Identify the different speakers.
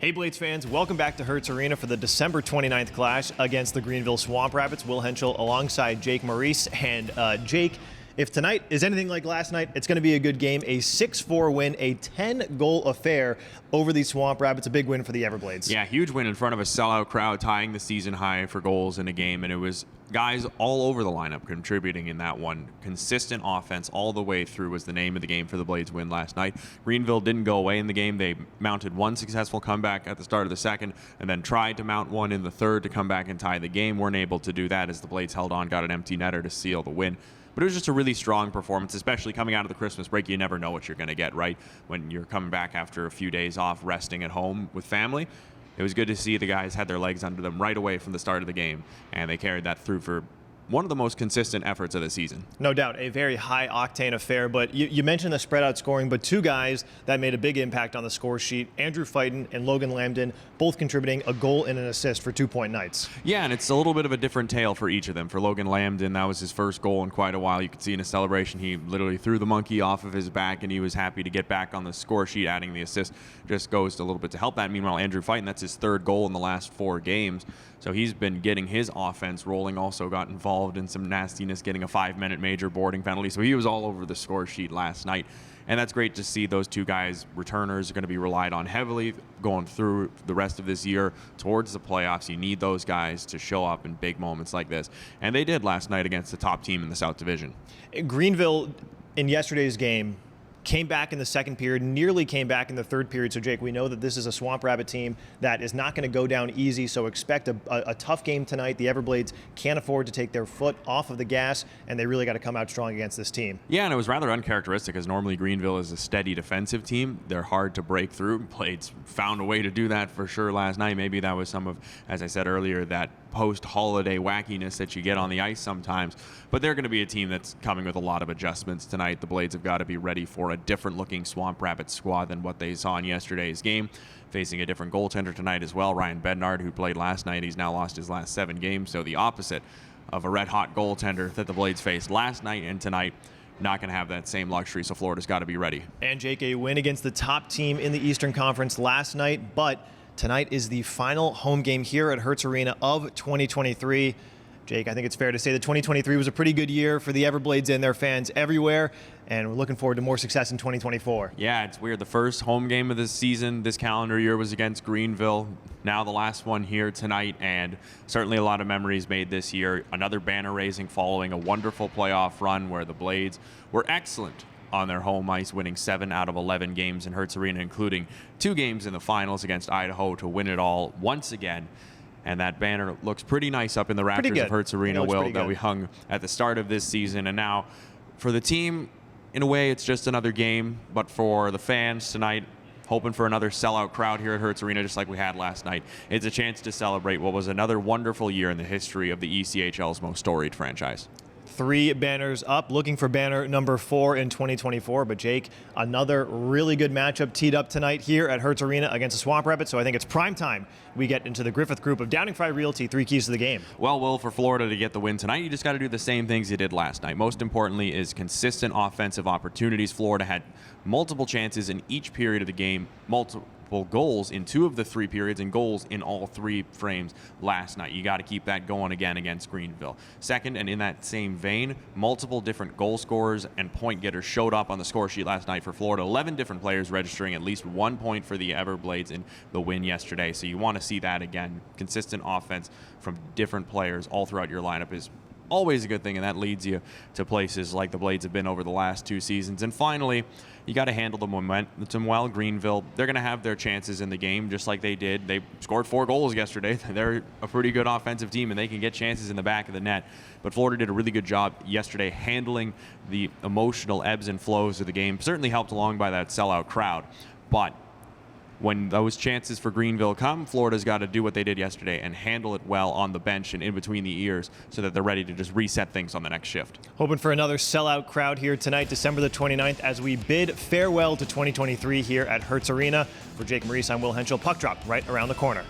Speaker 1: Hey Blades fans, welcome back to Hertz Arena for the December 29th clash against the Greenville Swamp Rabbits. Will Henschel alongside Jake Maurice. And Jake, if tonight is anything like last night, it's going to be a good game. A 6-4 win, a 10-goal affair over the Swamp Rabbits. A big win for the Everblades.
Speaker 2: Yeah, huge win in front of a sellout crowd, tying the season high for goals in a game. And it was guys all over the lineup contributing in that one. Consistent offense all the way through was the name of the game for the Blades win last night. Greenville didn't go away in the game. They mounted one successful comeback at the start of the second and then tried to mount one in the third to come back and tie the game. Weren't able to do that as the Blades held on, got an empty netter to seal the win. But it was just a really strong performance, especially coming out of the Christmas break. You never know what you're going to get, right? When you're coming back after a few days off, resting at home with family. It was good to see the guys had their legs under them right away from the start of the game, and they carried that through for one of the most consistent efforts of the season.
Speaker 1: No doubt, a very high-octane affair, but you mentioned the spread-out scoring, but two guys that made a big impact on the score sheet, Andrew Fighton and Logan Lambden, both contributing a goal and an assist for 2-point nights.
Speaker 2: Yeah, and it's a little bit of a different tale for each of them. For Logan Lambden, that was his first goal in quite a while. You could see in his celebration, he literally threw the monkey off of his back, and he was happy to get back on the score sheet. Adding the assist just goes a little bit to help that. Meanwhile, Andrew Fighton, that's his third goal in the last 4 games. So he's been getting his offense rolling, also got involved in some nastiness, getting a 5-minute major boarding penalty. So he was all over the score sheet last night. And that's great to see. Those two guys, returners, are going to be relied on heavily going through the rest of this year towards the playoffs. You need those guys to show up in big moments like this. And they did last night against the top team in the South Division.
Speaker 1: Greenville, in yesterday's game, came back in the second period, nearly came back in the third period. So, Jake, we know that this is a Swamp Rabbit team that is not going to go down easy, so expect a tough game tonight. The Everblades can't afford to take their foot off of the gas, and they really got to come out strong against this team.
Speaker 2: Yeah, and it was rather uncharacteristic, as normally Greenville is a steady defensive team. They're hard to break through. Blades found a way to do that for sure last night. Maybe that was some of, as I said earlier, that post-holiday wackiness that you get on the ice sometimes. But they're going to be a team that's coming with a lot of adjustments tonight. The Blades have got to be ready for a different-looking Swamp Rabbit squad than what they saw in yesterday's game. Facing a different goaltender tonight as well, Ryan Bednard, who played last night. He's now lost his last 7 games, so the opposite of a red-hot goaltender that the Blades faced last night and tonight. Not going to have that same luxury, so Florida's got to be ready.
Speaker 1: And Jake, a win against the top team in the Eastern Conference last night, but tonight is the final home game here at Hertz Arena of 2023. Jake, I think it's fair to say that 2023 was a pretty good year for the Everblades and their fans everywhere, and we're looking forward to more success in 2024.
Speaker 2: Yeah, it's weird. The first home game of this season, this calendar year, was against Greenville. Now the last one here tonight, and certainly a lot of memories made this year. Another banner raising following a wonderful playoff run where the Blades were excellent on their home ice, winning 7 out of 11 games in Hertz Arena, including 2 games in the finals against Idaho to win it all once again. And that banner looks pretty nice up in the rafters of Hertz Arena, Will, that we hung at the start of this season. And now for the team, in a way, it's just another game. But for the fans tonight, hoping for another sellout crowd here at Hertz Arena, just like we had last night, it's a chance to celebrate what was another wonderful year in the history of the ECHL's most storied franchise.
Speaker 1: 3 banners up, looking for banner number 4 in 2024. But Jake, another really good matchup teed up tonight here at Hertz Arena against the Swamp Rabbits. So I think it's prime time we get into the Griffith Group of Downing Fry Realty 3 keys to the game.
Speaker 2: Well, Will, for Florida to get the win tonight, you just got to do the same things you did last night. Most importantly is consistent offensive opportunities. Florida had multiple chances in each period of the game, multiple goals in 2 of the 3 periods, and goals in all 3 frames last night. You got to keep that going again against Greenville. Second, and in that same vein, multiple different goal scorers and point getters showed up on the score sheet last night for Florida. 11 different players registering at least 1 point for the Everblades in the win yesterday. So you want to see that again. Consistent offense from different players all throughout your lineup is always a good thing, and that leads you to places like the Blades have been over the last 2 seasons. And finally, you got to handle the momentum well. Greenville, they're going to have their chances in the game just like they did. They scored 4 goals yesterday. They're a pretty good offensive team, and they can get chances in the back of the net. But Florida did a really good job yesterday handling the emotional ebbs and flows of the game, certainly helped along by that sellout crowd. But when those chances for Greenville come, Florida's got to do what they did yesterday and handle it well on the bench and in between the ears so that they're ready to just reset things on the next shift.
Speaker 1: Hoping for another sellout crowd here tonight, December the 29th, as we bid farewell to 2023 here at Hertz Arena. For Jake Maurice, I'm Will Henschel. Puck drop right around the corner.